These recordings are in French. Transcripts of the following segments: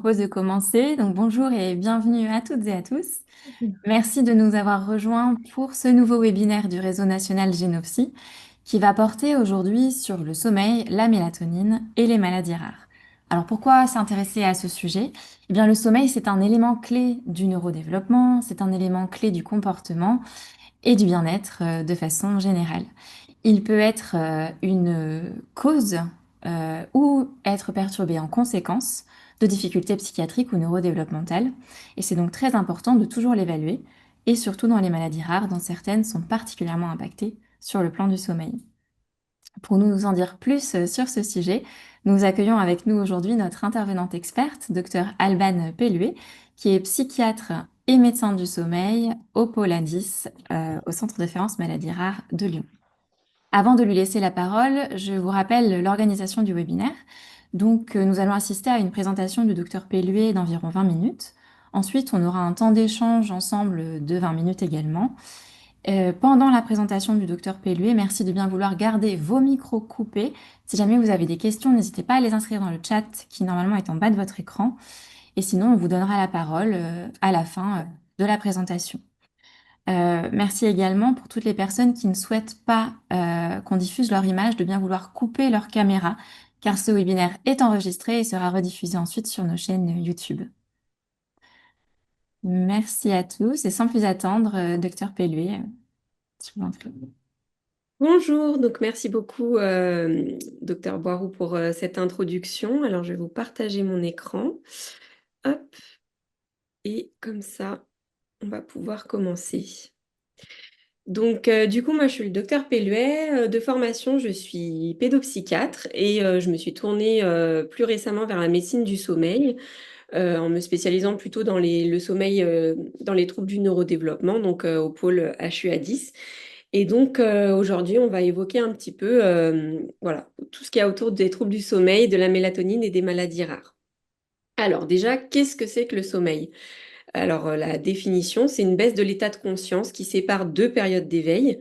propose de commencer. Donc bonjour et bienvenue à toutes et à tous. Merci de nous avoir rejoints pour ce nouveau webinaire du Réseau national Génopsy qui va porter aujourd'hui sur le sommeil, la mélatonine et les maladies rares. Alors pourquoi s'intéresser à ce sujet? Eh bien le sommeil, c'est un élément clé du neurodéveloppement, c'est un élément clé du comportement et du bien-être de façon générale. Il peut être une cause ou être perturbé en conséquence de difficultés psychiatriques ou neurodéveloppementales. Et c'est donc très important de toujours l'évaluer, et surtout dans les maladies rares, dont certaines sont particulièrement impactées sur le plan du sommeil. Pour nous en dire plus sur ce sujet, nous accueillons avec nous aujourd'hui notre intervenante experte, Dr Alban Pelluet, qui est psychiatre et médecin du sommeil au pôle Indice, au Centre de référence maladies rares de Lyon. Avant de lui laisser la parole, je vous rappelle l'organisation du webinaire. Donc, nous allons assister à une présentation du docteur Pelluet d'environ 20 minutes. Ensuite, on aura un temps d'échange ensemble de 20 minutes également. Pendant la présentation du docteur Pelluet, merci de bien vouloir garder vos micros coupés. Si jamais vous avez des questions, n'hésitez pas à les inscrire dans le chat qui normalement est en bas de votre écran. Et sinon, on vous donnera la parole à la fin de la présentation. Merci également pour toutes les personnes qui ne souhaitent pas qu'on diffuse leur image de bien vouloir couper leur caméra, car ce webinaire est enregistré et sera rediffusé ensuite sur nos chaînes YouTube. Merci à tous et sans plus attendre, Docteur Pelluet, je vous en prie. Bonjour, donc merci beaucoup Docteur Boiroux pour cette introduction. Alors je vais vous partager mon écran. Hop, et comme ça, on va pouvoir commencer. Donc du coup, moi je suis le docteur Pelluet. De formation, je suis pédopsychiatre et je me suis tournée plus récemment vers la médecine du sommeil en me spécialisant plutôt dans le sommeil, dans les troubles du neurodéveloppement, donc au pôle HUA10. Et donc aujourd'hui, on va évoquer un petit peu voilà, tout ce qu'il y a autour des troubles du sommeil, de la mélatonine et des maladies rares. Alors déjà, qu'est-ce que c'est que le sommeil? Alors la définition, c'est une baisse de l'état de conscience qui sépare deux périodes d'éveil.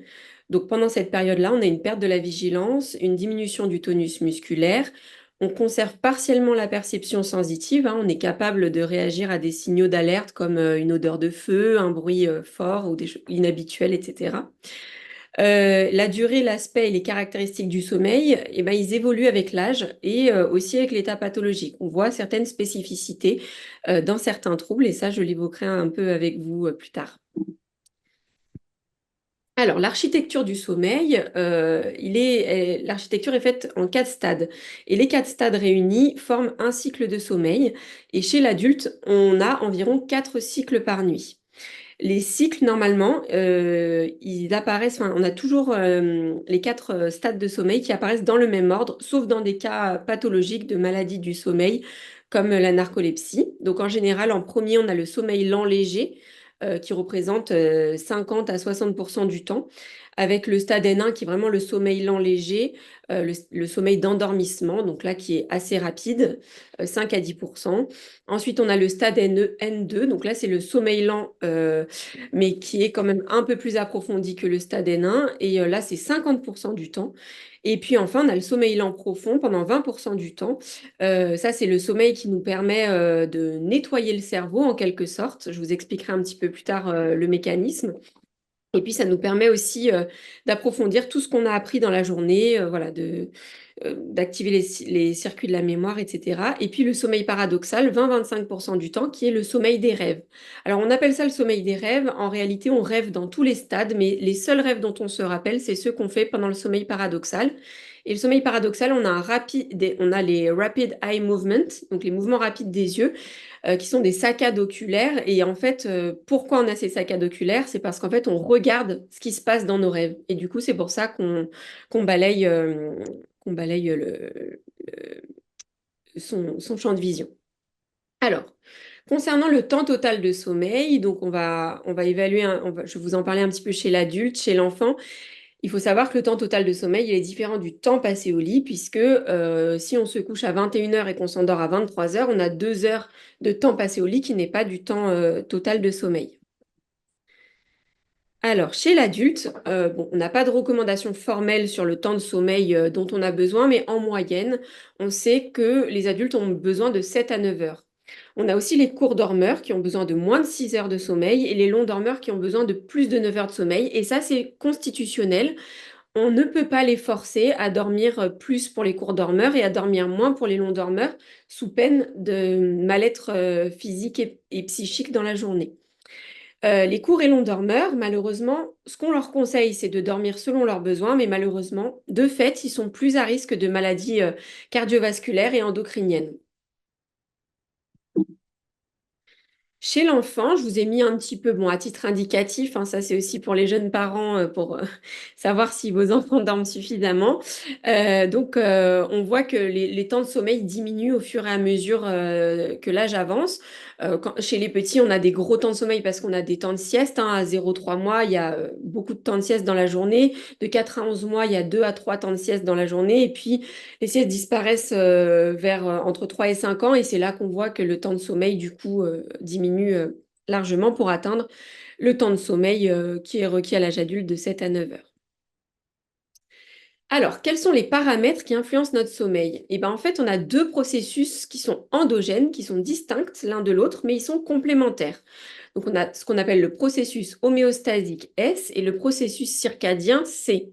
Donc pendant cette période-là, on a une perte de la vigilance, une diminution du tonus musculaire. On conserve partiellement la perception sensitive, hein. On est capable de réagir à des signaux d'alerte comme une odeur de feu, un bruit fort ou des choses inhabituelles, etc. La durée, l'aspect et les caractéristiques du sommeil, eh ben, ils évoluent avec l'âge et aussi avec l'état pathologique. On voit certaines spécificités dans certains troubles et ça, je l'évoquerai un peu avec vous plus tard. Alors, l'architecture du sommeil, l'architecture est faite en 4 stades. Et les 4 stades réunis forment un cycle de sommeil. Et chez l'adulte, on a environ 4 cycles par nuit. Les cycles, normalement, ils apparaissent, enfin, on a toujours les 4 stades de sommeil qui apparaissent dans le même ordre, sauf dans des cas pathologiques de maladies du sommeil, comme la narcolepsie. Donc, en général, en premier, on a le sommeil lent léger, qui représente 50 à 60% du temps, avec le stade N1 qui est vraiment le sommeil lent léger, le sommeil d'endormissement, donc là qui est assez rapide, 5 à 10%. Ensuite, on a le stade N2, donc là c'est le sommeil lent, mais qui est quand même un peu plus approfondi que le stade N1, et là c'est 50% du temps. Et puis enfin, on a le sommeil lent profond pendant 20% du temps. Ça, c'est le sommeil qui nous permet de nettoyer le cerveau en quelque sorte. Je vous expliquerai un petit peu plus tard le mécanisme. Et puis, ça nous permet aussi d'approfondir tout ce qu'on a appris dans la journée, voilà, d'activer les circuits de la mémoire, etc. Et puis, le sommeil paradoxal, 20-25% du temps, qui est le sommeil des rêves. Alors, on appelle ça le sommeil des rêves. En réalité, on rêve dans tous les stades, mais les seuls rêves dont on se rappelle, c'est ceux qu'on fait pendant le sommeil paradoxal. Et le sommeil paradoxal, on a les rapid eye movements, donc les mouvements rapides des yeux qui sont des saccades oculaires. Et en fait, pourquoi on a ces saccades oculaires? C'est parce qu'en fait, on regarde ce qui se passe dans nos rêves. Et du coup, c'est pour ça qu'on balaye son champ de vision. Alors, concernant le temps total de sommeil, donc on va évaluer, je vais vous en parler un petit peu chez l'adulte, chez l'enfant. Il faut savoir que le temps total de sommeil, il est différent du temps passé au lit, puisque si on se couche à 21 heures et qu'on s'endort à 23 heures, on a 2 heures de temps passé au lit qui n'est pas du temps total de sommeil. Alors, chez l'adulte, bon, on n'a pas de recommandation formelle sur le temps de sommeil dont on a besoin, mais en moyenne, on sait que les adultes ont besoin de 7 à 9 heures. On a aussi les courts dormeurs qui ont besoin de moins de 6 heures de sommeil et les longs dormeurs qui ont besoin de plus de 9 heures de sommeil. Et ça, c'est constitutionnel. On ne peut pas les forcer à dormir plus pour les courts dormeurs et à dormir moins pour les longs dormeurs sous peine de mal-être physique et psychique dans la journée. Les courts et longs dormeurs, malheureusement, ce qu'on leur conseille, c'est de dormir selon leurs besoins, mais malheureusement, de fait, ils sont plus à risque de maladies cardiovasculaires et endocriniennes. Chez l'enfant, je vous ai mis un petit peu, bon, à titre indicatif, hein, ça c'est aussi pour les jeunes parents, pour savoir si vos enfants dorment suffisamment. On voit que les temps de sommeil diminuent au fur et à mesure que l'âge avance. Chez les petits, on a des gros temps de sommeil parce qu'on a des temps de sieste, hein. À 0 3 mois, il y a beaucoup de temps de sieste dans la journée. De 4 à 11 mois, il y a 2 à 3 temps de sieste dans la journée. Et puis, les siestes disparaissent vers entre 3 et 5 ans et c'est là qu'on voit que le temps de sommeil, du coup, diminue largement pour atteindre le temps de sommeil qui est requis à l'âge adulte de 7 à 9 heures. Alors, quels sont les paramètres qui influencent notre sommeil? Eh bien, en fait, on a deux processus qui sont endogènes, qui sont distincts l'un de l'autre, mais ils sont complémentaires. Donc, on a ce qu'on appelle le processus homéostasique S et le processus circadien C.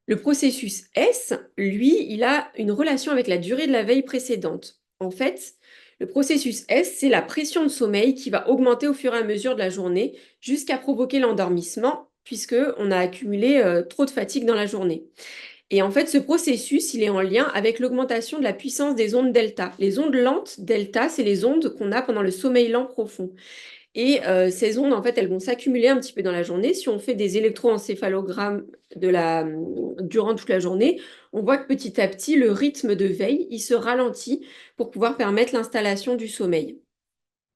Le processus S, lui, il a une relation avec la durée de la veille précédente. En fait, le processus S, c'est la pression de sommeil qui va augmenter au fur et à mesure de la journée jusqu'à provoquer l'endormissement puisqu'on a accumulé trop de fatigue dans la journée. Et en fait, ce processus, il est en lien avec l'augmentation de la puissance des ondes delta. Les ondes lentes delta, c'est les ondes qu'on a pendant le sommeil lent profond. Et ces ondes, en fait, elles vont s'accumuler un petit peu dans la journée. Si on fait des électroencéphalogrammes durant toute la journée, on voit que petit à petit, le rythme de veille, il se ralentit pour pouvoir permettre l'installation du sommeil.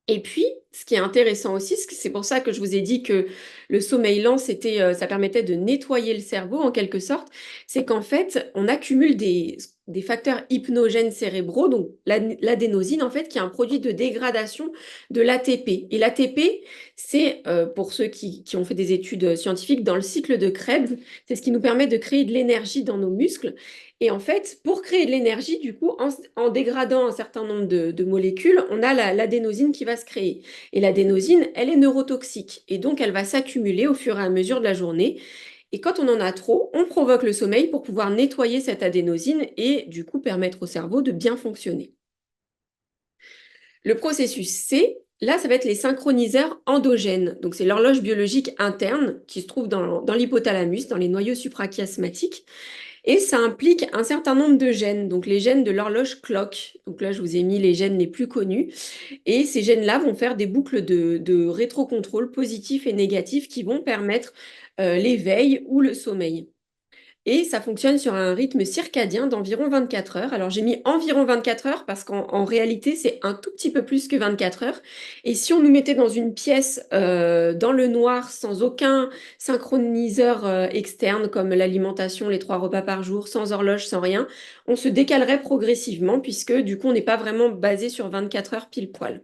Et puis, ce qui est intéressant aussi, c'est pour ça que je vous ai dit que le sommeil lent, ça permettait de nettoyer le cerveau en quelque sorte, c'est qu'en fait, on accumule des facteurs hypnogènes cérébraux, donc l'adénosine en fait, qui est un produit de dégradation de l'ATP. Et l'ATP, c'est, pour ceux qui ont fait des études scientifiques, dans le cycle de Krebs, c'est ce qui nous permet de créer de l'énergie dans nos muscles. Et en fait, pour créer de l'énergie, du coup, en dégradant un certain nombre de molécules, on a l'adénosine qui va se créer. Et l'adénosine, elle est neurotoxique. Et donc, elle va s'accumuler au fur et à mesure de la journée. Et quand on en a trop, on provoque le sommeil pour pouvoir nettoyer cette adénosine et du coup permettre au cerveau de bien fonctionner. Le processus C, là, ça va être les synchroniseurs endogènes. Donc, c'est l'horloge biologique interne qui se trouve dans l'hypothalamus, dans les noyaux suprachiasmatiques. Et ça implique un certain nombre de gènes, donc les gènes de l'horloge clock. Donc là, je vous ai mis les gènes les plus connus. Et ces gènes-là vont faire des boucles de rétrocontrôle positifs et négatifs qui vont permettre l'éveil ou le sommeil. Et ça fonctionne sur un rythme circadien d'environ 24 heures. Alors j'ai mis environ 24 heures parce qu'en réalité c'est un tout petit peu plus que 24 heures. Et si on nous mettait dans une pièce dans le noir sans aucun synchroniseur externe comme l'alimentation, les 3 repas par jour, sans horloge, sans rien, on se décalerait progressivement puisque du coup on n'est pas vraiment basé sur 24 heures pile poil.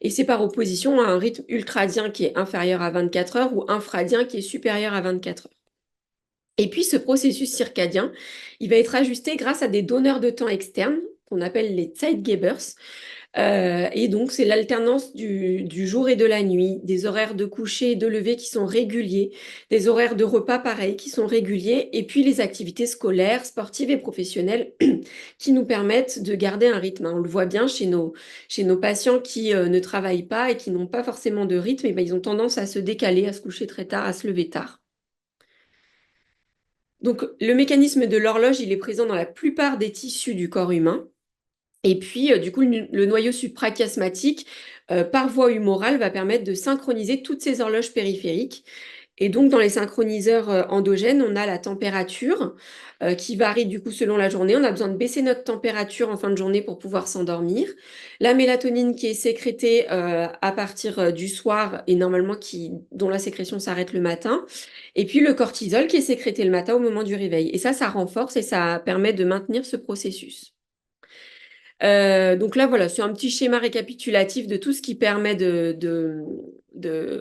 Et c'est par opposition à un rythme ultradien qui est inférieur à 24 heures ou infradien qui est supérieur à 24 heures. Et puis ce processus circadien, il va être ajusté grâce à des donneurs de temps externes qu'on appelle les Zeitgebers. Et donc c'est l'alternance du jour et de la nuit, des horaires de coucher et de lever qui sont réguliers, des horaires de repas pareils qui sont réguliers, et puis les activités scolaires, sportives et professionnelles qui nous permettent de garder un rythme. On le voit bien chez nos patients qui ne travaillent pas et qui n'ont pas forcément de rythme, et ben, ils ont tendance à se décaler, à se coucher très tard, à se lever tard. Donc, le mécanisme de l'horloge, il est présent dans la plupart des tissus du corps humain. Et puis, du coup, le noyau suprachiasmatique, par voie humorale, va permettre de synchroniser toutes ces horloges périphériques. Et donc, dans les synchroniseurs endogènes, on a la température qui varie du coup selon la journée. On a besoin de baisser notre température en fin de journée pour pouvoir s'endormir. La mélatonine qui est sécrétée à partir du soir et normalement dont la sécrétion s'arrête le matin. Et puis le cortisol qui est sécrété le matin au moment du réveil. Et ça renforce et ça permet de maintenir ce processus. Donc là, voilà, c'est un petit schéma récapitulatif de tout ce qui permet de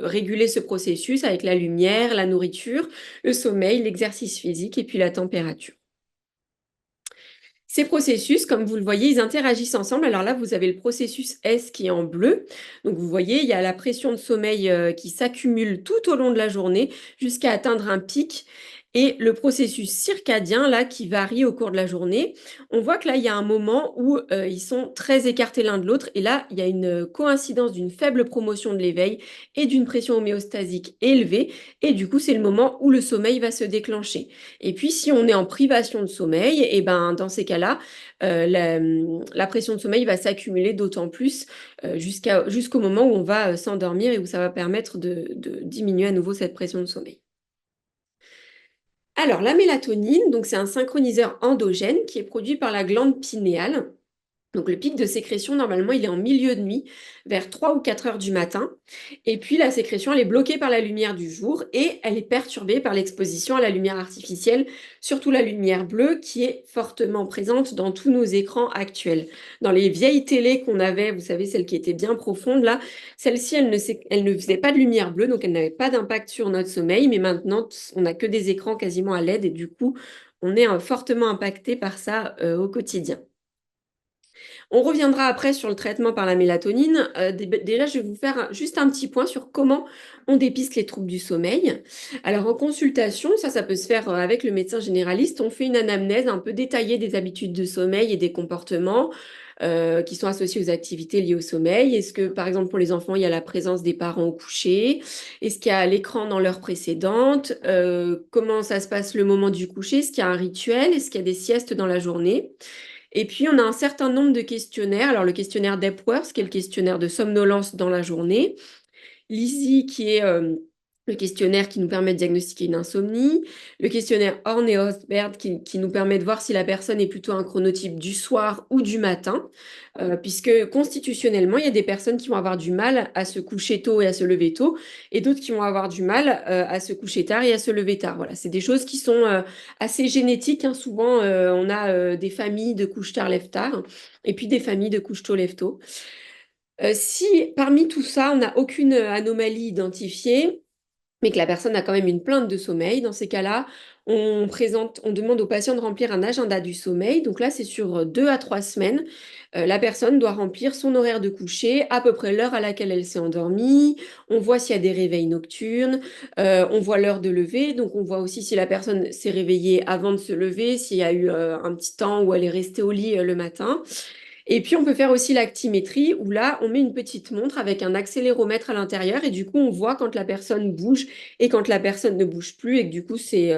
réguler ce processus avec la lumière, la nourriture, le sommeil, l'exercice physique et puis la température. Ces processus, comme vous le voyez, ils interagissent ensemble. Alors là, vous avez le processus S qui est en bleu. Donc vous voyez, il y a la pression de sommeil qui s'accumule tout au long de la journée jusqu'à atteindre un pic. Et le processus circadien, là, qui varie au cours de la journée, on voit que là, il y a un moment où ils sont très écartés l'un de l'autre. Et là, il y a une coïncidence d'une faible promotion de l'éveil et d'une pression homéostasique élevée. Et du coup, c'est le moment où le sommeil va se déclencher. Et puis, si on est en privation de sommeil, et ben, dans ces cas-là, la pression de sommeil va s'accumuler d'autant plus jusqu'au moment où on va s'endormir et où ça va permettre de diminuer à nouveau cette pression de sommeil. Alors, la mélatonine, donc c'est un synchroniseur endogène qui est produit par la glande pinéale. Donc le pic de sécrétion, normalement, il est en milieu de nuit, vers 3 ou 4 heures du matin. Et puis la sécrétion, elle est bloquée par la lumière du jour et elle est perturbée par l'exposition à la lumière artificielle, surtout la lumière bleue qui est fortement présente dans tous nos écrans actuels. Dans les vieilles télés qu'on avait, vous savez, celles qui étaient bien profondes, là, celle-ci, elle ne faisait pas de lumière bleue, donc elle n'avait pas d'impact sur notre sommeil. Mais maintenant, on n'a que des écrans quasiment à LED et du coup, on est fortement impacté par ça au quotidien. On reviendra après sur le traitement par la mélatonine. Déjà, je vais vous faire juste un petit point sur comment on dépiste les troubles du sommeil. Alors, en consultation, ça peut se faire avec le médecin généraliste. On fait une anamnèse un peu détaillée des habitudes de sommeil et des comportements qui sont associés aux activités liées au sommeil. Est-ce que, par exemple, pour les enfants, il y a la présence des parents au coucher? Est-ce qu'il y a l'écran dans l'heure précédente? Comment ça se passe le moment du coucher? Est-ce qu'il y a un rituel? Est-ce qu'il y a des siestes dans la journée? Et puis, on a un certain nombre de questionnaires. Alors, le questionnaire d'Epworth, qui est le questionnaire de somnolence dans la journée. L'EASY, qui est le questionnaire qui nous permet de diagnostiquer une insomnie. Le questionnaire Horn et Osberg, qui nous permet de voir si la personne est plutôt un chronotype du soir ou du matin. Puisque constitutionnellement, il y a des personnes qui vont avoir du mal à se coucher tôt et à se lever tôt, et d'autres qui vont avoir du mal à se coucher tard et à se lever tard. Voilà, c'est des choses qui sont assez génétiques, hein. Souvent, on a des familles de couche tard, lève tard, et puis des familles de couche tôt, lève tôt. Si parmi tout ça, on n'a aucune anomalie identifiée, mais que la personne a quand même une plainte de sommeil, dans ces cas-là, on demande au patient de remplir un agenda du sommeil. Donc là, c'est sur 2 à 3 semaines. La personne doit remplir son horaire de coucher, à peu près l'heure à laquelle elle s'est endormie. On voit s'il y a des réveils nocturnes, on voit l'heure de lever. Donc on voit aussi si la personne s'est réveillée avant de se lever, s'il y a eu un petit temps où elle est restée au lit le matin. Et puis, on peut faire aussi l'actimétrie où là, on met une petite montre avec un accéléromètre à l'intérieur et du coup, on voit quand la personne bouge et quand la personne ne bouge plus et que du coup, c'est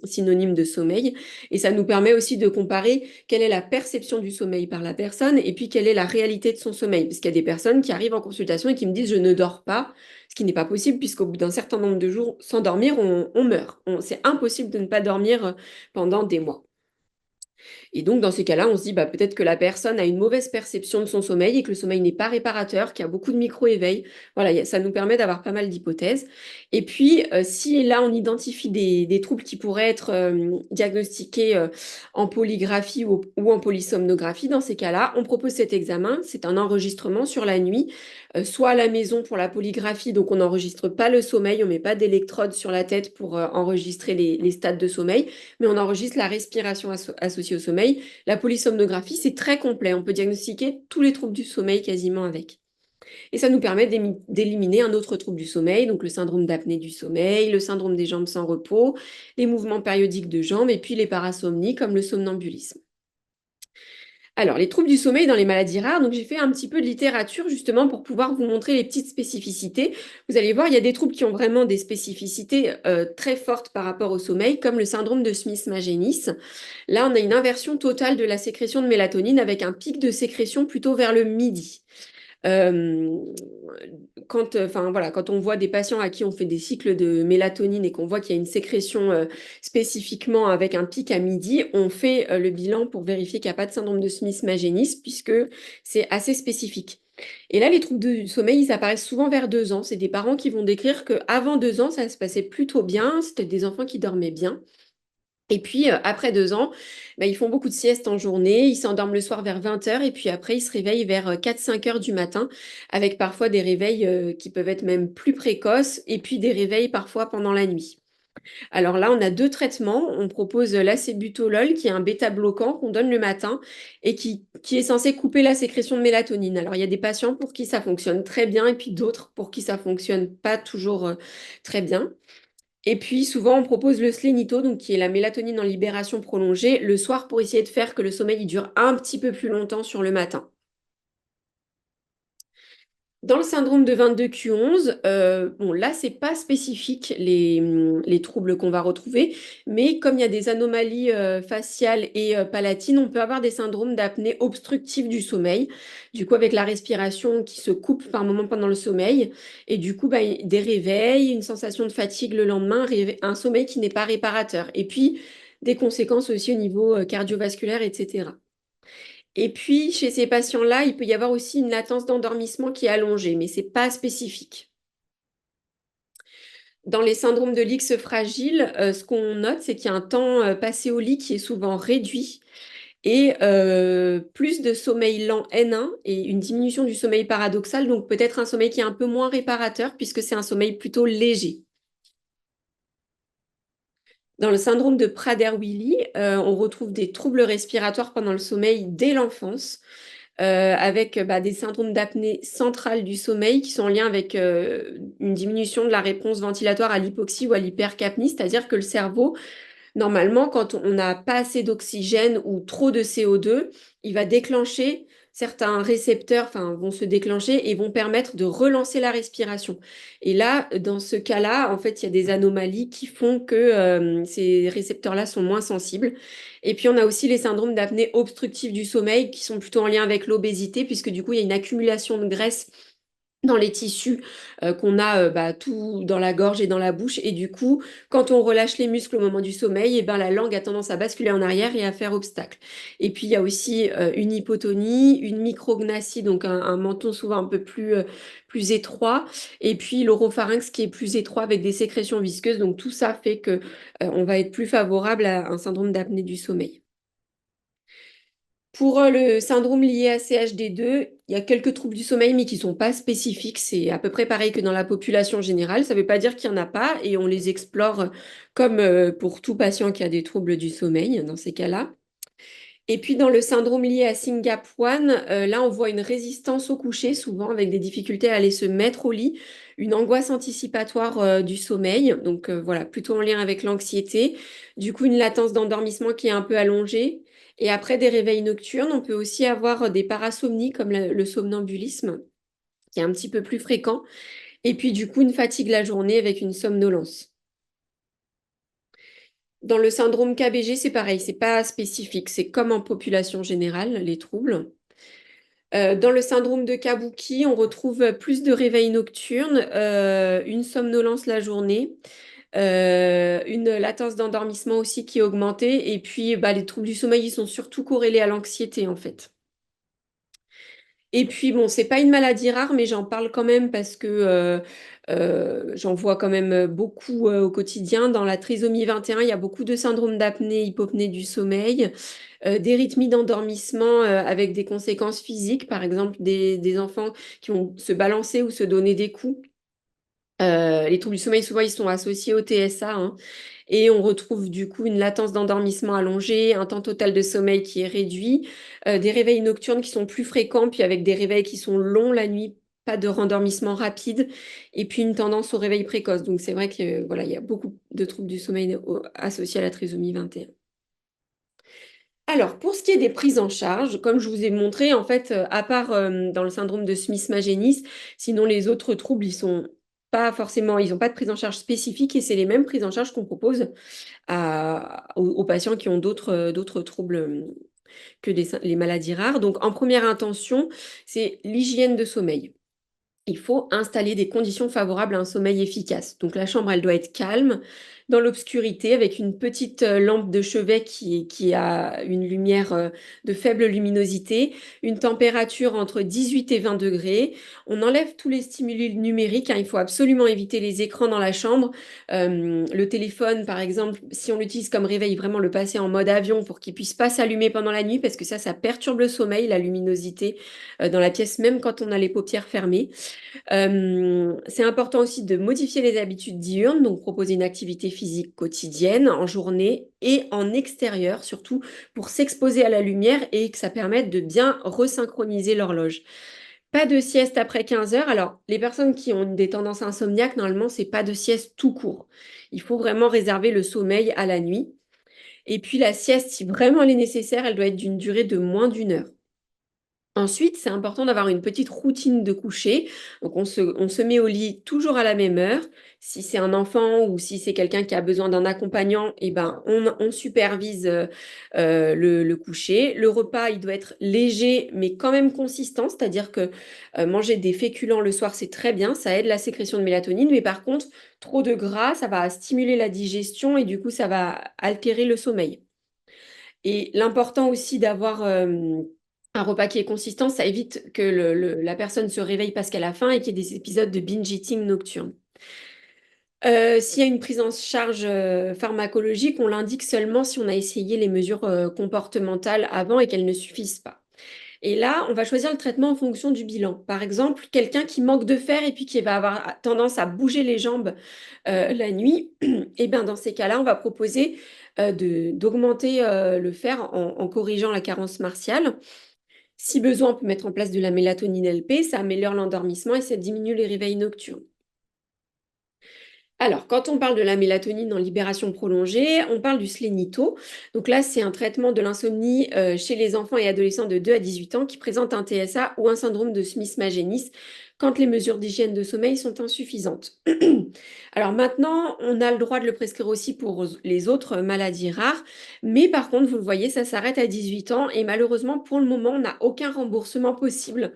synonyme de sommeil. Et ça nous permet aussi de comparer quelle est la perception du sommeil par la personne et puis quelle est la réalité de son sommeil. Parce qu'il y a des personnes qui arrivent en consultation et qui me disent je ne dors pas, ce qui n'est pas possible puisqu'au bout d'un certain nombre de jours, sans dormir, on meurt. C'est impossible de ne pas dormir pendant des mois. Et donc, dans ces cas-là, on se dit bah, peut-être que la personne a une mauvaise perception de son sommeil et que le sommeil n'est pas réparateur, qu'il y a beaucoup de micro-éveils. Voilà, ça nous permet d'avoir pas mal d'hypothèses. Et puis, si là, on identifie des troubles qui pourraient être diagnostiqués en polygraphie ou en polysomnographie, dans ces cas-là, on propose cet examen. C'est un enregistrement sur la nuit, soit à la maison pour la polygraphie, donc on n'enregistre pas le sommeil, on met pas d'électrode sur la tête pour enregistrer les stades de sommeil, mais on enregistre la respiration associée au sommeil. La polysomnographie, c'est très complet. On peut diagnostiquer tous les troubles du sommeil quasiment avec. Et ça nous permet d'éliminer un autre trouble du sommeil, donc le syndrome d'apnée du sommeil, le syndrome des jambes sans repos, les mouvements périodiques de jambes et puis les parasomnies comme le somnambulisme. Alors, les troubles du sommeil dans les maladies rares, donc j'ai fait un petit peu de littérature justement pour pouvoir vous montrer les petites spécificités. Vous allez voir, il y a des troubles qui ont vraiment des spécificités très fortes par rapport au sommeil, comme le syndrome de Smith-Magenis. Là, on a une inversion totale de la sécrétion de mélatonine avec un pic de sécrétion plutôt vers le midi. Euh, quand on voit des patients à qui on fait des cycles de mélatonine et qu'on voit qu'il y a une sécrétion spécifiquement avec un pic à midi, on fait le bilan pour vérifier qu'il n'y a pas de syndrome de Smith-Magenis puisque c'est assez spécifique. Et là, les troubles du sommeil, ils apparaissent souvent vers 2 ans. C'est des parents qui vont décrire qu'avant 2 ans, ça se passait plutôt bien. C'était des enfants qui dormaient bien. Et puis, après 2 ans, bah, ils font beaucoup de siestes en journée, ils s'endorment le soir vers 20 heures et puis après, ils se réveillent vers 4-5 heures du matin, avec parfois des réveils qui peuvent être même plus précoces et puis des réveils parfois pendant la nuit. Alors là, on a deux traitements. On propose l'acébutolol, qui est un bêta-bloquant qu'on donne le matin et qui est censé couper la sécrétion de mélatonine. Alors, il y a des patients pour qui ça fonctionne très bien et puis d'autres pour qui ça fonctionne pas toujours très bien. Et puis, souvent, on propose le Slénito, donc qui est la mélatonine en libération prolongée, le soir pour essayer de faire que le sommeil il dure un petit peu plus longtemps sur le matin. Dans le syndrome de 22q11, bon là, c'est pas spécifique les troubles qu'on va retrouver, mais comme il y a des anomalies faciales et palatines, on peut avoir des syndromes d'apnée obstructive du sommeil, du coup avec la respiration qui se coupe par moment pendant le sommeil, et du coup bah, des réveils, une sensation de fatigue le lendemain, un sommeil qui n'est pas réparateur, et puis des conséquences aussi au niveau cardiovasculaire, etc. Et puis, chez ces patients-là, il peut y avoir aussi une latence d'endormissement qui est allongée, mais ce n'est pas spécifique. Dans les syndromes de l'X fragile, ce qu'on note, c'est qu'il y a un temps passé au lit qui est souvent réduit et plus de sommeil lent N1 et une diminution du sommeil paradoxal, donc peut-être un sommeil qui est un peu moins réparateur puisque c'est un sommeil plutôt léger. Dans le syndrome de Prader-Willi, on retrouve des troubles respiratoires pendant le sommeil dès l'enfance. Avec bah, des syndromes d'apnée centrale du sommeil qui sont en lien avec une diminution de la réponse ventilatoire à l'hypoxie ou à l'hypercapnie, c'est-à-dire que le cerveau, normalement, quand on n'a pas assez d'oxygène ou trop de CO2, il va déclencher certains récepteurs, enfin, vont se déclencher et vont permettre de relancer la respiration. Et là, dans ce cas-là, en fait, il y a des anomalies qui font que ces récepteurs-là sont moins sensibles. Et puis, on a aussi les syndromes d'apnée obstructive du sommeil qui sont plutôt en lien avec l'obésité, puisque du coup, il y a une accumulation de graisse dans les tissus qu'on a bah, tout dans la gorge et dans la bouche. Et du coup, quand on relâche les muscles au moment du sommeil, et ben, la langue a tendance à basculer en arrière et à faire obstacle. Et puis, il y a aussi une hypotonie, une micrognathissie, donc un menton souvent un peu plus étroit, et puis l'oropharynx qui est plus étroit avec des sécrétions visqueuses. Donc, tout ça fait que on va être plus favorable à un syndrome d'apnée du sommeil. Pour le syndrome lié à CHD2, il y a quelques troubles du sommeil, mais qui ne sont pas spécifiques. C'est à peu près pareil que dans la population générale. Ça ne veut pas dire qu'il n'y en a pas, et on les explore comme pour tout patient qui a des troubles du sommeil dans ces cas-là. Et puis dans le syndrome lié à SYNGAP1, là on voit une résistance au coucher, souvent avec des difficultés à aller se mettre au lit, une angoisse anticipatoire du sommeil, donc voilà, plutôt en lien avec l'anxiété, du coup une latence d'endormissement qui est un peu allongée. Et après des réveils nocturnes, on peut aussi avoir des parasomnies comme le somnambulisme, qui est un petit peu plus fréquent, et puis du coup une fatigue la journée avec une somnolence. Dans le syndrome KBG, c'est pareil, c'est pas spécifique, c'est comme en population générale, les troubles. Dans le syndrome de Kabuki, on retrouve plus de réveils nocturnes, une somnolence la journée, une latence d'endormissement aussi qui est augmentée, et puis bah, les troubles du sommeil, ils sont surtout corrélés à l'anxiété en fait. Et puis, bon, c'est pas une maladie rare, mais j'en parle quand même parce que j'en vois quand même beaucoup au quotidien. Dans la trisomie 21, il y a beaucoup de syndromes d'apnée, hypopnée du sommeil, d'érythmie d'endormissement avec des conséquences physiques, par exemple des enfants qui vont se balancer ou se donner des coups. Les troubles du sommeil, souvent, ils sont associés au TSA, hein. Et on retrouve du coup une latence d'endormissement allongée, un temps total de sommeil qui est réduit, des réveils nocturnes qui sont plus fréquents, puis avec des réveils qui sont longs la nuit, pas de rendormissement rapide, et puis une tendance au réveil précoce. Donc c'est vrai que voilà, il y a beaucoup de troubles du sommeil associés à la trisomie 21. Alors, pour ce qui est des prises en charge, comme je vous ai montré, en fait, à part dans le syndrome de Smith-Magenis, sinon les autres troubles, ils sont pas forcément, ils n'ont pas de prise en charge spécifique et c'est les mêmes prises en charge qu'on propose aux patients qui ont d'autres troubles que les maladies rares. Donc, en première intention, c'est l'hygiène de sommeil. Il faut installer des conditions favorables à un sommeil efficace. Donc la chambre, elle doit être calme, dans l'obscurité, avec une petite lampe de chevet qui a une lumière de faible luminosité, une température entre 18 et 20 degrés. On enlève tous les stimuli numériques, hein. Il faut absolument éviter les écrans dans la chambre. Le téléphone, par exemple, si on l'utilise comme réveil, vraiment le passer en mode avion pour qu'il puisse pas s'allumer pendant la nuit, parce que ça perturbe le sommeil, la luminosité dans la pièce, même quand on a les paupières fermées. C'est important aussi de modifier les habitudes diurnes, donc proposer une activité physique quotidienne, en journée et en extérieur, surtout pour s'exposer à la lumière et que ça permette de bien resynchroniser l'horloge. Pas de sieste après 15 heures. Alors, les personnes qui ont des tendances insomniaques, normalement, c'est pas de sieste tout court. Il faut vraiment réserver le sommeil à la nuit. Et puis la sieste, si vraiment elle est nécessaire, elle doit être d'une durée de moins d'une heure. Ensuite, c'est important d'avoir une petite routine de coucher. Donc, on se met au lit toujours à la même heure. Si c'est un enfant ou si c'est quelqu'un qui a besoin d'un accompagnant, eh ben, on supervise le coucher. Le repas, il doit être léger, mais quand même consistant. C'est-à-dire que manger des féculents le soir, c'est très bien. Ça aide la sécrétion de mélatonine. Mais par contre, trop de gras, ça va stimuler la digestion et du coup, ça va altérer le sommeil. Et l'important aussi d'avoir un repas qui est consistant, ça évite que la personne se réveille parce qu'elle a faim et qu'il y ait des épisodes de binge eating nocturne. S'il y a une prise en charge pharmacologique, on l'indique seulement si on a essayé les mesures comportementales avant et qu'elles ne suffisent pas. Et là, on va choisir le traitement en fonction du bilan. Par exemple, quelqu'un qui manque de fer et puis qui va avoir tendance à bouger les jambes la nuit, et bien dans ces cas-là, on va proposer d'augmenter le fer en corrigeant la carence martiale. Si besoin, on peut mettre en place de la mélatonine LP, ça améliore l'endormissement et ça diminue les réveils nocturnes. Alors, quand on parle de la mélatonine en libération prolongée, on parle du Slénito. Donc là, c'est un traitement de l'insomnie chez les enfants et adolescents de 2 à 18 ans qui présentent un TSA ou un syndrome de Smith-Magenis quand les mesures d'hygiène de sommeil sont insuffisantes. Alors maintenant, on a le droit de le prescrire aussi pour les autres maladies rares, mais par contre, vous le voyez, ça s'arrête à 18 ans et malheureusement, pour le moment, on n'a aucun remboursement possible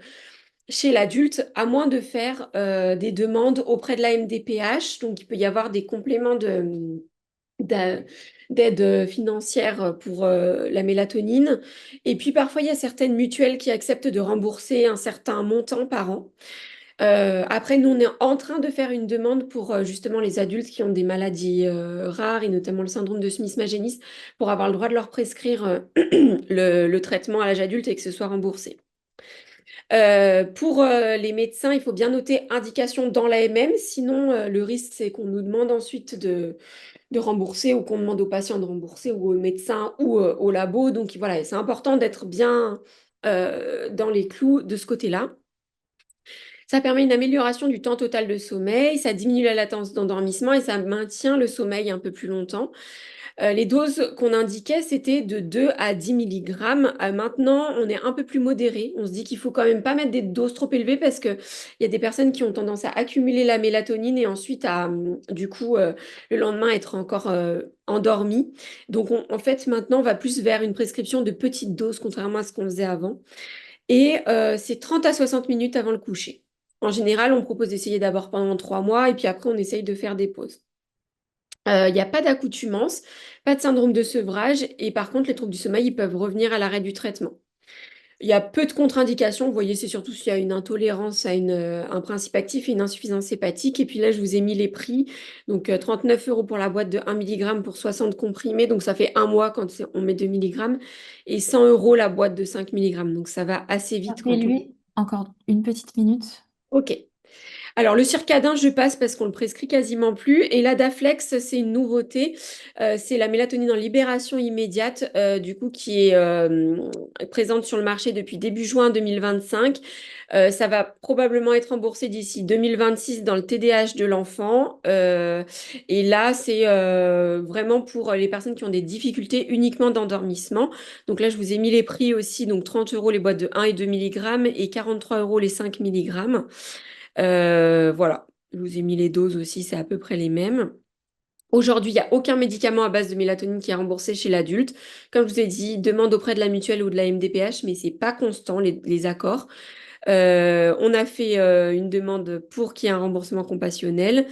chez l'adulte, à moins de faire des demandes auprès de la MDPH. Donc, il peut y avoir des compléments d'a- d'aide financière pour la mélatonine. Et puis, parfois, il y a certaines mutuelles qui acceptent de rembourser un certain montant par an. Après, nous, on est en train de faire une demande pour justement les adultes qui ont des maladies rares et notamment le syndrome de Smith-Magenis pour avoir le droit de leur prescrire le traitement à l'âge adulte et que ce soit remboursé. Pour les médecins, il faut bien noter indication dans l'AMM, sinon le risque c'est qu'on nous demande ensuite de rembourser ou qu'on demande aux patients de rembourser ou aux médecins ou au labo. Donc voilà, c'est important d'être bien dans les clous de ce côté-là. Ça permet une amélioration du temps total de sommeil, ça diminue la latence d'endormissement et ça maintient le sommeil un peu plus longtemps. Les doses qu'on indiquait, c'était de 2 à 10 milligrammes. Maintenant, on est un peu plus modéré. On se dit qu'il faut quand même pas mettre des doses trop élevées parce qu'il y a des personnes qui ont tendance à accumuler la mélatonine et ensuite à, du coup, le lendemain, être encore endormi. Donc, en fait, maintenant, on va plus vers une prescription de petites doses, contrairement à ce qu'on faisait avant. Et c'est 30 à 60 minutes avant le coucher. En général, on propose d'essayer d'abord pendant 3 mois et puis après, on essaye de faire des pauses. Il n'y a pas d'accoutumance, pas de syndrome de sevrage et par contre, les troubles du sommeil, ils peuvent revenir à l'arrêt du traitement. Il y a peu de contre-indications. Vous voyez, c'est surtout s'il y a une intolérance à un principe actif et une insuffisance hépatique. Et puis là, je vous ai mis les prix. Donc, 39 € pour la boîte de 1 mg pour 60 comprimés. Donc, ça fait un mois quand on met 2 milligrammes. Et 100 € la boîte de 5 milligrammes. Donc, ça va assez vite quand on... Rappelez-lui encore une petite minute. OK. Alors, le circadin, je passe parce qu'on le prescrit quasiment plus. Et l'Adaflex, c'est une nouveauté. C'est la mélatonine en libération immédiate, du coup, qui est présente sur le marché depuis début juin 2025. Ça va probablement être remboursé d'ici 2026 dans le TDAH de l'enfant. Et là, c'est vraiment pour les personnes qui ont des difficultés uniquement d'endormissement. Donc là, je vous ai mis les prix aussi. Donc 30 € les boîtes de 1 et 2 milligrammes et 43 € les 5 milligrammes. Voilà, je vous ai mis les doses aussi, c'est à peu près les mêmes. Aujourd'hui, il n'y a aucun médicament à base de mélatonine qui est remboursé chez l'adulte. Comme je vous ai dit, demande auprès de la mutuelle ou de la MDPH, mais c'est pas constant les accords. On a fait une demande pour qu'il y ait un remboursement compassionnel.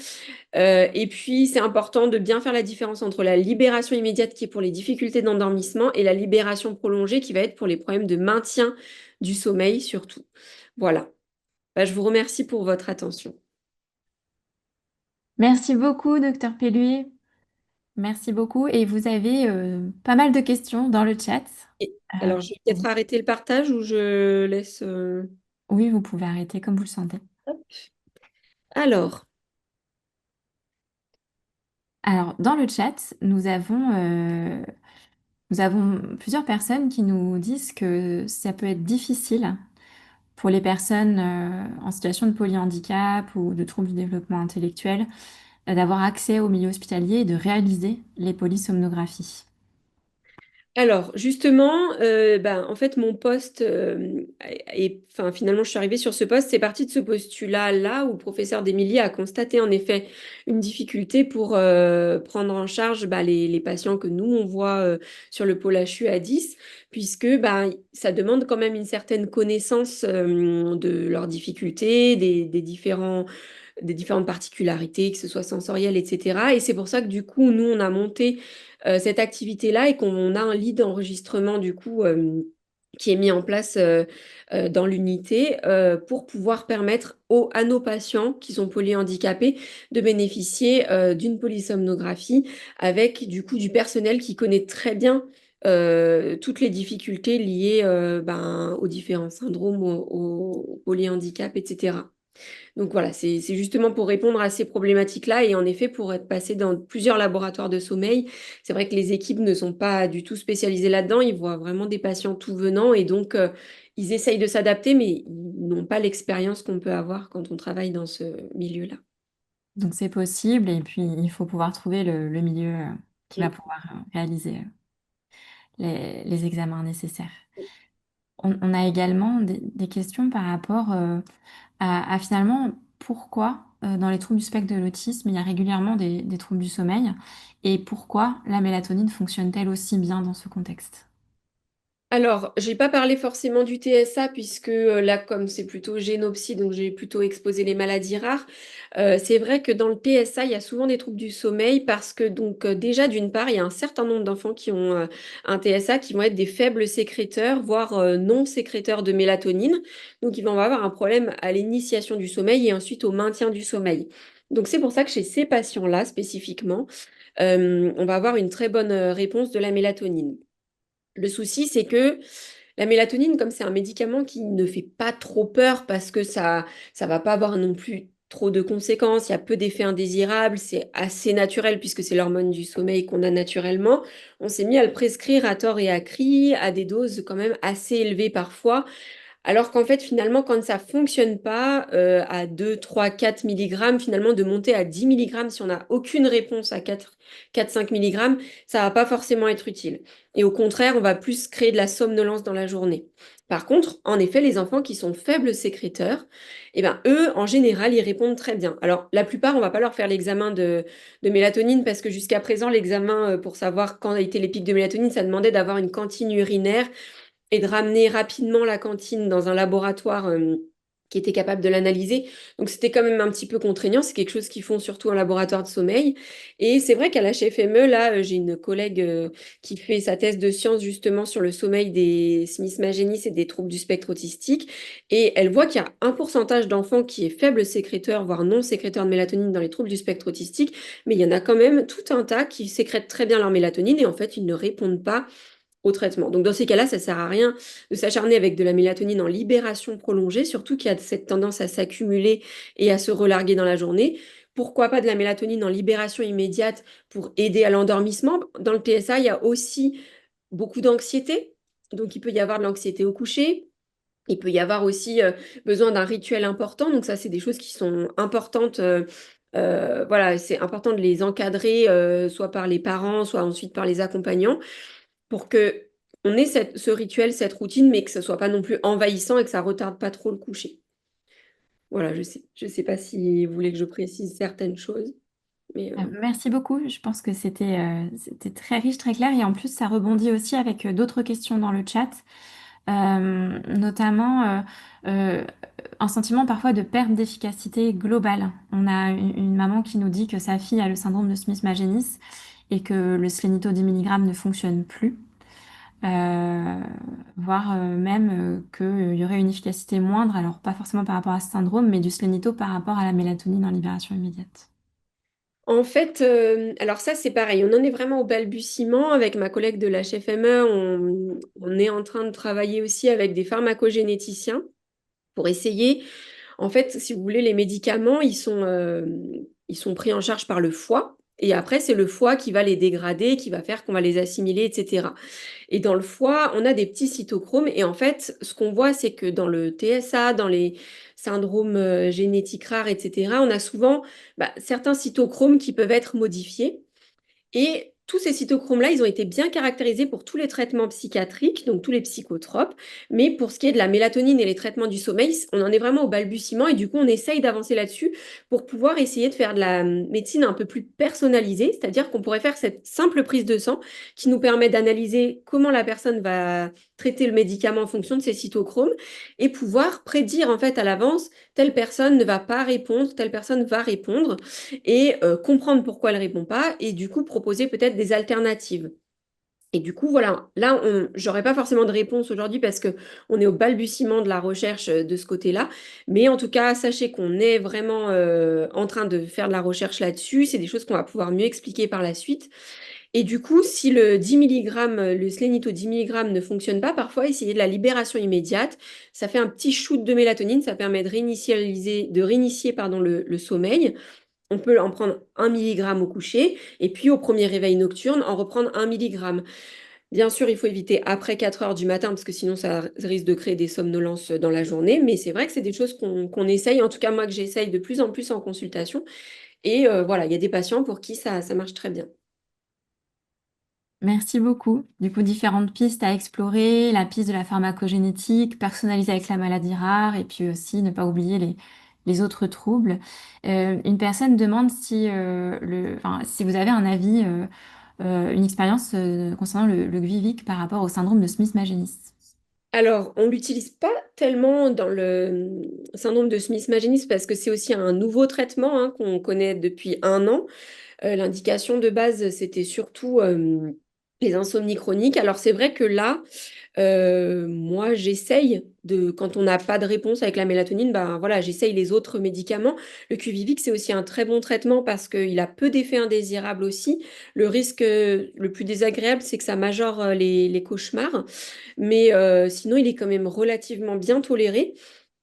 Et puis, c'est important de bien faire la différence entre la libération immédiate qui est pour les difficultés d'endormissement et la libération prolongée qui va être pour les problèmes de maintien du sommeil surtout. Voilà. Bah, je vous remercie pour votre attention. Merci beaucoup, docteur Pelluy. Merci beaucoup. Et vous avez pas mal de questions dans le chat. Alors, je vais peut-être Oui, arrêter le partage ou je laisse... oui, vous pouvez arrêter comme vous le sentez. Alors, Alors, dans le chat, nous avons plusieurs personnes qui nous disent que ça peut être difficile pour les personnes en situation de polyhandicap ou de troubles du développement intellectuel d'avoir accès au milieu hospitalier et de réaliser les polysomnographies. Alors, justement, en fait, mon poste, enfin, finalement, je suis arrivée sur ce poste, c'est parti de ce postulat-là où le professeur d'Émilie a constaté en effet une difficulté pour prendre en charge les patients que nous, on voit sur le pôle HU à 10, puisque ça demande quand même une certaine connaissance de leurs difficultés, des différentes particularités, que ce soit sensorielles, etc. Et c'est pour ça que du coup, nous, on a monté cette activité-là et qu'on a un lit d'enregistrement du coup qui est mis en place dans l'unité pour pouvoir permettre à nos patients qui sont polyhandicapés de bénéficier d'une polysomnographie avec du coup du personnel qui connaît très bien toutes les difficultés liées aux différents syndromes, au polyhandicap, etc. Donc voilà, c'est justement pour répondre à ces problématiques-là et en effet pour être passé dans plusieurs laboratoires de sommeil. C'est vrai que les équipes ne sont pas du tout spécialisées là-dedans, ils voient vraiment des patients tout venant et donc ils essayent de s'adapter, mais ils n'ont pas l'expérience qu'on peut avoir quand on travaille dans ce milieu-là. Donc c'est possible et puis il faut pouvoir trouver le milieu qui va Mm. pouvoir réaliser les examens nécessaires. On a également des questions par rapport à finalement pourquoi dans les troubles du spectre de l'autisme, il y a régulièrement des troubles du sommeil et pourquoi la mélatonine fonctionne-t-elle aussi bien dans ce contexte? Alors, j'ai pas parlé forcément du TSA puisque là, comme c'est plutôt génopsie, donc j'ai plutôt exposé les maladies rares. C'est vrai que dans le TSA, il y a souvent des troubles du sommeil parce que donc déjà d'une part, il y a un certain nombre d'enfants qui ont un TSA qui vont être des faibles sécréteurs, voire non sécréteurs de mélatonine. Donc, ils vont avoir un problème à l'initiation du sommeil et ensuite au maintien du sommeil. Donc, c'est pour ça que chez ces patients-là spécifiquement, on va avoir une très bonne réponse de la mélatonine. Le souci, c'est que la mélatonine, comme c'est un médicament qui ne fait pas trop peur parce que ça va pas avoir non plus trop de conséquences, il y a peu d'effets indésirables, c'est assez naturel puisque c'est l'hormone du sommeil qu'on a naturellement. On s'est mis à le prescrire à tort et à cri, à des doses quand même assez élevées parfois, alors qu'en fait, finalement, quand ça fonctionne pas à 2, 3, 4 milligrammes, finalement, de monter à 10 milligrammes, si on n'a aucune réponse à 4, 5 milligrammes, ça va pas forcément être utile. Et au contraire, on va plus créer de la somnolence dans la journée. Par contre, en effet, les enfants qui sont faibles sécréteurs, eh ben, eux, en général, ils répondent très bien. Alors, la plupart, on va pas leur faire l'examen de mélatonine parce que jusqu'à présent, l'examen pour savoir quand a été les pics de mélatonine, ça demandait d'avoir une cantine urinaire et de ramener rapidement la cantine dans un laboratoire qui était capable de l'analyser. Donc c'était quand même un petit peu contraignant. C'est quelque chose qu'ils font surtout en laboratoire de sommeil. Et c'est vrai qu'à la HFME, là, j'ai une collègue qui fait sa thèse de sciences justement sur le sommeil des Smith-Magenis et des troubles du spectre autistique. Et elle voit qu'il y a un pourcentage d'enfants qui est faible sécréteur, voire non sécréteur de mélatonine dans les troubles du spectre autistique. Mais il y en a quand même tout un tas qui sécrètent très bien leur mélatonine et en fait, ils ne répondent pas au traitement. Donc dans ces cas-là, ça ne sert à rien de s'acharner avec de la mélatonine en libération prolongée, surtout qu'il y a cette tendance à s'accumuler et à se relarguer dans la journée. Pourquoi pas de la mélatonine en libération immédiate pour aider à l'endormissement? Dans le PSA, il y a aussi beaucoup d'anxiété. Donc il peut y avoir de l'anxiété au coucher. Il peut y avoir aussi besoin d'un rituel important. Donc ça, c'est des choses qui sont importantes. Voilà, c'est important de les encadrer, soit par les parents, soit ensuite par les accompagnants pour que on ait ce rituel, cette routine, mais que ce soit pas non plus envahissant et que ça retarde pas trop le coucher. Voilà, je sais pas si vous voulez que je précise certaines choses, mais Merci beaucoup. Je pense que c'était très riche, très clair et en plus ça rebondit aussi avec d'autres questions dans le chat, notamment euh, un sentiment parfois de perte d'efficacité globale. On a une maman qui nous dit que sa fille a le syndrome de Smith-Magenis et que le Slénito 10 mg ne fonctionne plus, euh, voire même qu'il y aurait une efficacité moindre, alors pas forcément par rapport à ce syndrome, mais du Slénito par rapport à la mélatonine en libération immédiate. en fait, alors ça c'est pareil, on en est vraiment au balbutiement avec ma collègue de la HFME, on est en train de travailler aussi avec des pharmacogénéticiens pour essayer. En fait, si vous voulez, les médicaments, ils sont pris en charge par le foie. Et après, c'est le foie qui va les dégrader, qui va faire qu'on va les assimiler, etc. Et dans le foie, on a des petits cytochromes. Et en fait, ce qu'on voit, c'est que dans le TSA, dans les syndromes génétiques rares, etc., on a souvent certains cytochromes qui peuvent être modifiés. Et tous ces cytochromes-là, ils ont été bien caractérisés pour tous les traitements psychiatriques, donc tous les psychotropes. Mais pour ce qui est de la mélatonine et les traitements du sommeil, on en est vraiment au balbutiement et du coup, on essaye d'avancer là-dessus pour pouvoir essayer de faire de la médecine un peu plus personnalisée, c'est-à-dire qu'on pourrait faire cette simple prise de sang qui nous permet d'analyser comment la personne va traiter le médicament en fonction de ses cytochromes et pouvoir prédire en fait à l'avance telle personne ne va pas répondre, telle personne va répondre et comprendre pourquoi elle ne répond pas et du coup proposer peut-être des alternatives. Et du coup, voilà, là, j'aurais pas forcément de réponse aujourd'hui parce que on est au balbutiement de la recherche de ce côté-là. Mais en tout cas, sachez qu'on est vraiment en train de faire de la recherche là-dessus. C'est des choses qu'on va pouvoir mieux expliquer par la suite. Et du coup, si le 10 mg, le Slénito 10 mg ne fonctionne pas, parfois, essayez de la libération immédiate. Ça fait un petit shoot de mélatonine, ça permet de réinitier pardon, le sommeil. On peut en prendre 1 mg au coucher et puis au premier réveil nocturne, en reprendre 1 mg. Bien sûr, il faut éviter après 4 heures du matin parce que sinon ça risque de créer des somnolences dans la journée. Mais c'est vrai que c'est des choses qu'on essaye, en tout cas moi que j'essaye de plus en plus en consultation. Et voilà, il y a des patients pour qui ça marche très bien. Merci beaucoup. Du coup, différentes pistes à explorer, la piste de la pharmacogénétique, personnalisée avec la maladie rare, et puis aussi ne pas oublier les autres troubles. Une personne demande si vous avez un avis, une expérience concernant le Gvivik par rapport au syndrome de Smith-Magenis. Alors, on ne l'utilise pas tellement dans le syndrome de Smith-Magenis parce que c'est aussi un nouveau traitement qu'on connaît depuis 1 an. L'indication de base, c'était surtout les insomnies chroniques. Alors, c'est vrai que là, moi, j'essaye quand on n'a pas de réponse avec la mélatonine, ben voilà, j'essaye les autres médicaments. Le Quviviq, c'est aussi un très bon traitement parce qu'il a peu d'effets indésirables aussi. Le risque le plus désagréable, c'est que ça majore les cauchemars. Mais sinon, il est quand même relativement bien toléré.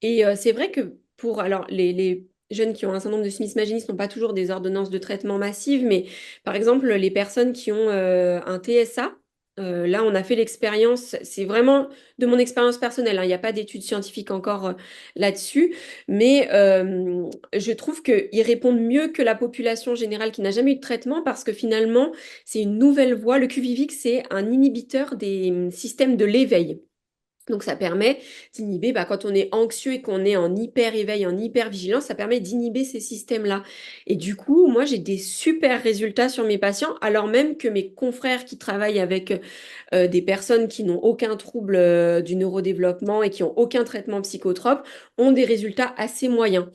Et c'est vrai que alors, les jeunes qui ont un syndrome de Smith-Magenis n'ont pas toujours des ordonnances de traitement massives, mais par exemple, les personnes qui ont un TSA, là, on a fait l'expérience, c'est vraiment de mon expérience personnelle, hein, il n'y a pas d'études scientifiques encore là-dessus, mais je trouve qu'ils répondent mieux que la population générale qui n'a jamais eu de traitement parce que finalement, c'est une nouvelle voie. Le Quviviq, c'est un inhibiteur des systèmes de l'éveil. Donc ça permet d'inhiber, quand on est anxieux et qu'on est en hyper-éveil, en hyper-vigilance, ça permet d'inhiber ces systèmes-là. Et du coup, moi, j'ai des super résultats sur mes patients, alors même que mes confrères qui travaillent avec des personnes qui n'ont aucun trouble du neurodéveloppement et qui n'ont aucun traitement psychotrope ont des résultats assez moyens.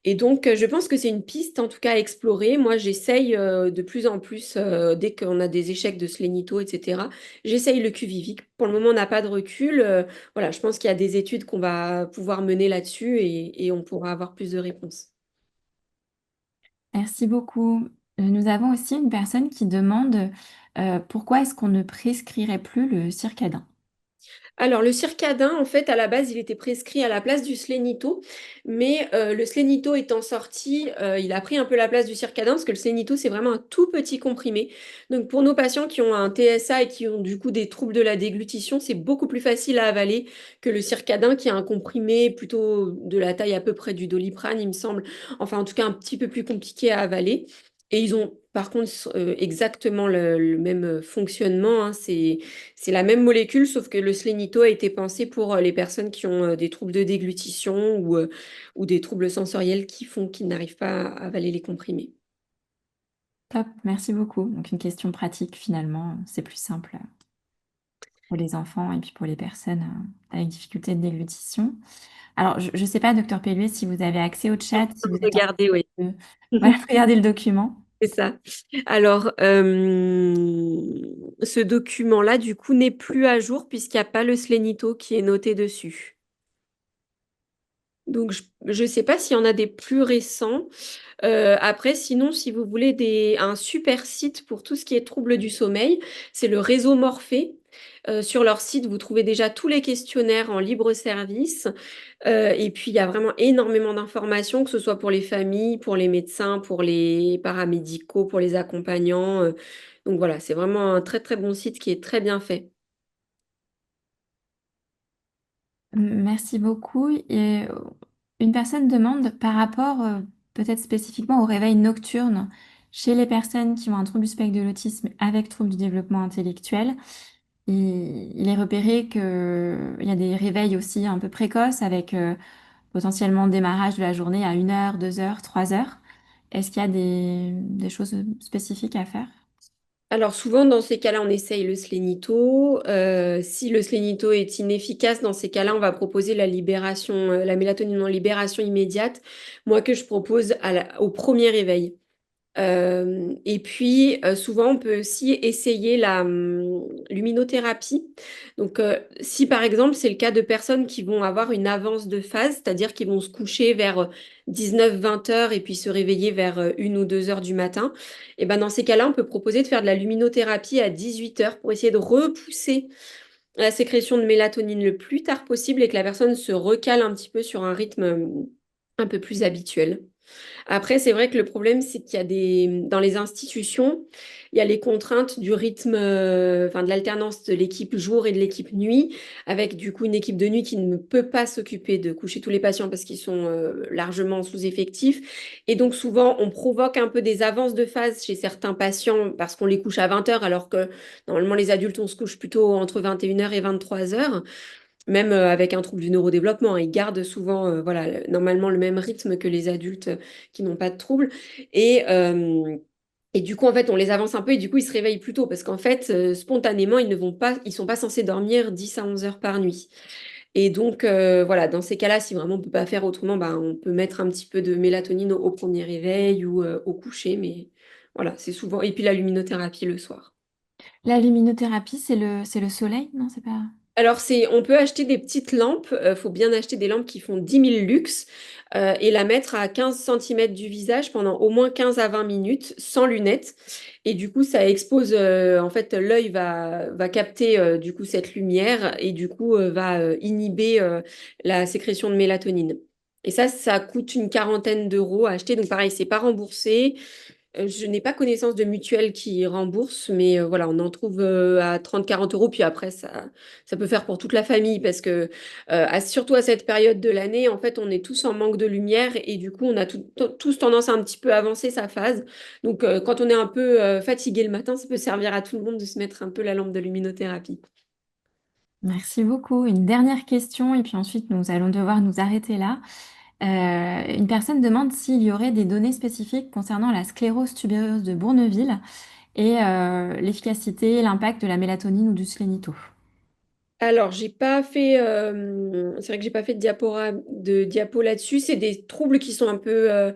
Et donc, je pense que c'est une piste, en tout cas, à explorer. Moi, j'essaye de plus en plus, dès qu'on a des échecs de Slénito, etc., j'essaye le Quviviq. Pour le moment, on n'a pas de recul. Voilà, je pense qu'il y a des études qu'on va pouvoir mener là-dessus et on pourra avoir plus de réponses. Merci beaucoup. Nous avons aussi une personne qui demande pourquoi est-ce qu'on ne prescrirait plus le circadin? Alors, le circadin, en fait, à la base, il était prescrit à la place du Slénito, mais le Slénito étant sorti, il a pris un peu la place du circadin, parce que le Slénito, c'est vraiment un tout petit comprimé. Donc, pour nos patients qui ont un TSA et qui ont du coup des troubles de la déglutition, c'est beaucoup plus facile à avaler que le circadin, qui a un comprimé plutôt de la taille à peu près du Doliprane, il me semble. Enfin, en tout cas, un petit peu plus compliqué à avaler. Et ils ont par contre exactement le même fonctionnement, hein. C'est la même molécule, sauf que le Slénito a été pensé pour les personnes qui ont des troubles de déglutition ou des troubles sensoriels qui font qu'ils n'arrivent pas à avaler les comprimés. Top, merci beaucoup. Donc une question pratique finalement, c'est plus simple pour les enfants et puis pour les personnes avec difficulté de déglutition. Alors je ne sais pas, docteur Pelluet, si vous avez accès au chat, si vous êtes en Regardez, oui. train de voilà, regarder le document. C'est ça. Alors, ce document-là, du coup, n'est plus à jour puisqu'il n'y a pas le Slénito qui est noté dessus. Donc, je ne sais pas s'il y en a des plus récents. Après, sinon, si vous voulez un super site pour tout ce qui est troubles du sommeil, c'est le réseau Morphée. Sur leur site, vous trouvez déjà tous les questionnaires en libre service. Et puis, il y a vraiment énormément d'informations, que ce soit pour les familles, pour les médecins, pour les paramédicaux, pour les accompagnants. Donc voilà, c'est vraiment un très très bon site qui est très bien fait. Merci beaucoup. Et une personne demande par rapport peut-être spécifiquement au réveil nocturne chez les personnes qui ont un trouble du spectre de l'autisme avec trouble du développement intellectuel. Il est repéré qu'il y a des réveils aussi un peu précoces avec potentiellement démarrage de la journée à 1 heure, 2 heures, 3 heures. Est-ce qu'il y a des choses spécifiques à faire? Alors souvent dans ces cas-là, on essaye le slénito. Si le slénito est inefficace, dans ces cas-là, on va proposer la libération, la mélatonine en libération immédiate, moi que je propose au premier réveil. Et puis, souvent, on peut aussi essayer la luminothérapie. Donc, si par exemple, c'est le cas de personnes qui vont avoir une avance de phase, c'est-à-dire qu'ils vont se coucher vers 19-20 heures et puis se réveiller vers 1 ou 2 heures du matin, et ben dans ces cas-là, on peut proposer de faire de la luminothérapie à 18 heures pour essayer de repousser la sécrétion de mélatonine le plus tard possible et que la personne se recale un petit peu sur un rythme un peu plus habituel. Après, c'est vrai que le problème, c'est qu'il y a dans les institutions, il y a les contraintes du rythme, enfin, de l'alternance de l'équipe jour et de l'équipe nuit, avec du coup une équipe de nuit qui ne peut pas s'occuper de coucher tous les patients parce qu'ils sont largement sous-effectifs. Et donc, souvent, on provoque un peu des avances de phase chez certains patients parce qu'on les couche à 20 heures, alors que normalement, les adultes, on se couche plutôt entre 21 heures et 23 heures. Même avec un trouble du neurodéveloppement, ils gardent souvent voilà, normalement le même rythme que les adultes qui n'ont pas de trouble. Et, euh, et du coup, en fait, on les avance un peu et du coup, ils se réveillent plus tôt parce qu'en fait, spontanément, ils ne vont pas, ils sont pas censés dormir 10 à 11 heures par nuit. Et donc, voilà, dans ces cas-là, si vraiment on ne peut pas faire autrement, bah, on peut mettre un petit peu de mélatonine au premier réveil ou au coucher. Mais voilà, c'est souvent. Et puis la luminothérapie le soir. La luminothérapie, c'est le soleil? Non, c'est pas. Alors, on peut acheter des petites lampes. Il faut bien acheter des lampes qui font 10 000 lux et la mettre à 15 centimètres du visage pendant au moins 15 à 20 minutes sans lunettes. Et du coup, ça expose, en fait, l'œil va capter du coup cette lumière et du coup va inhiber la sécrétion de mélatonine. Et ça coûte une quarantaine d'euros à acheter. Donc, pareil, c'est pas remboursé. Je n'ai pas connaissance de mutuelle qui rembourse, mais voilà, on en trouve à 30-40 euros. Puis après, ça peut faire pour toute la famille parce que, surtout à cette période de l'année, en fait, on est tous en manque de lumière et du coup, on a tous tendance à un petit peu avancer sa phase. Donc, quand on est un peu fatigué le matin, ça peut servir à tout le monde de se mettre un peu la lampe de luminothérapie. Merci beaucoup. Une dernière question et puis ensuite nous allons devoir nous arrêter là. Une personne demande s'il y aurait des données spécifiques concernant la sclérose tubereuse de Bourneville et l'efficacité, l'impact de la mélatonine ou du sélénito. Alors, j'ai pas fait, c'est vrai que j'ai pas fait de diapo là-dessus. C'est des troubles qui sont un peu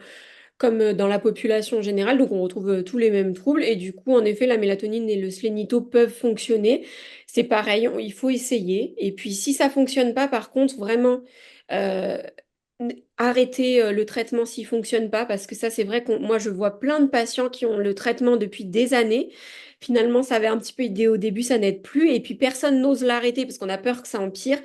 comme dans la population générale, donc on retrouve tous les mêmes troubles. Et du coup, en effet, la mélatonine et le slénito peuvent fonctionner. C'est pareil, il faut essayer. Et puis, si ça fonctionne pas, par contre, vraiment euh, arrêter le traitement s'il fonctionne pas, parce que ça, c'est vrai que moi, je vois plein de patients qui ont le traitement depuis des années. Finalement, ça avait un petit peu aidé au début, ça n'aide plus. Et puis, personne n'ose l'arrêter parce qu'on a peur que ça empire.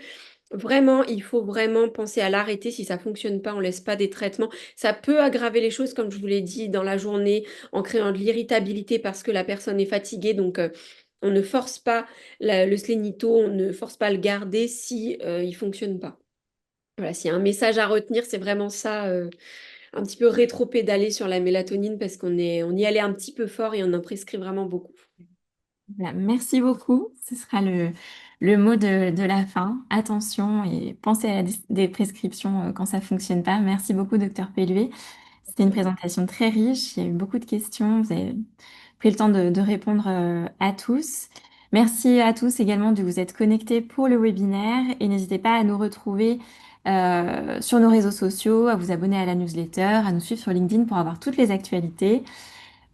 Vraiment, il faut vraiment penser à l'arrêter si ça fonctionne pas, on laisse pas des traitements. Ça peut aggraver les choses, comme je vous l'ai dit, dans la journée, en créant de l'irritabilité parce que la personne est fatiguée. Donc, on ne force pas le slénito, on ne force pas à le garder si il fonctionne pas. Voilà, s'il y a un message à retenir, c'est vraiment ça, un petit peu rétro-pédaler sur la mélatonine parce on y allait un petit peu fort et on en prescrit vraiment beaucoup. Voilà, merci beaucoup. Ce sera le mot de la fin. Attention et pensez à des prescriptions quand ça fonctionne pas. Merci beaucoup, docteur Pelluet. C'était une présentation très riche. Il y a eu beaucoup de questions. Vous avez pris le temps de répondre à tous. Merci à tous également de vous être connectés pour le webinaire et n'hésitez pas à nous retrouver sur nos réseaux sociaux, à vous abonner à la newsletter, à nous suivre sur LinkedIn pour avoir toutes les actualités.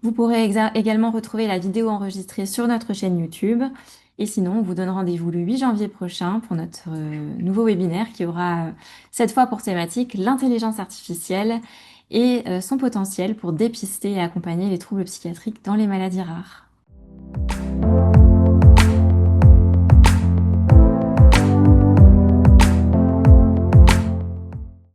Vous pourrez également retrouver la vidéo enregistrée sur notre chaîne YouTube. Et sinon, on vous donne rendez-vous le 8 janvier prochain pour notre nouveau webinaire qui aura cette fois pour thématique l'intelligence artificielle et son potentiel pour dépister et accompagner les troubles psychiatriques dans les maladies rares.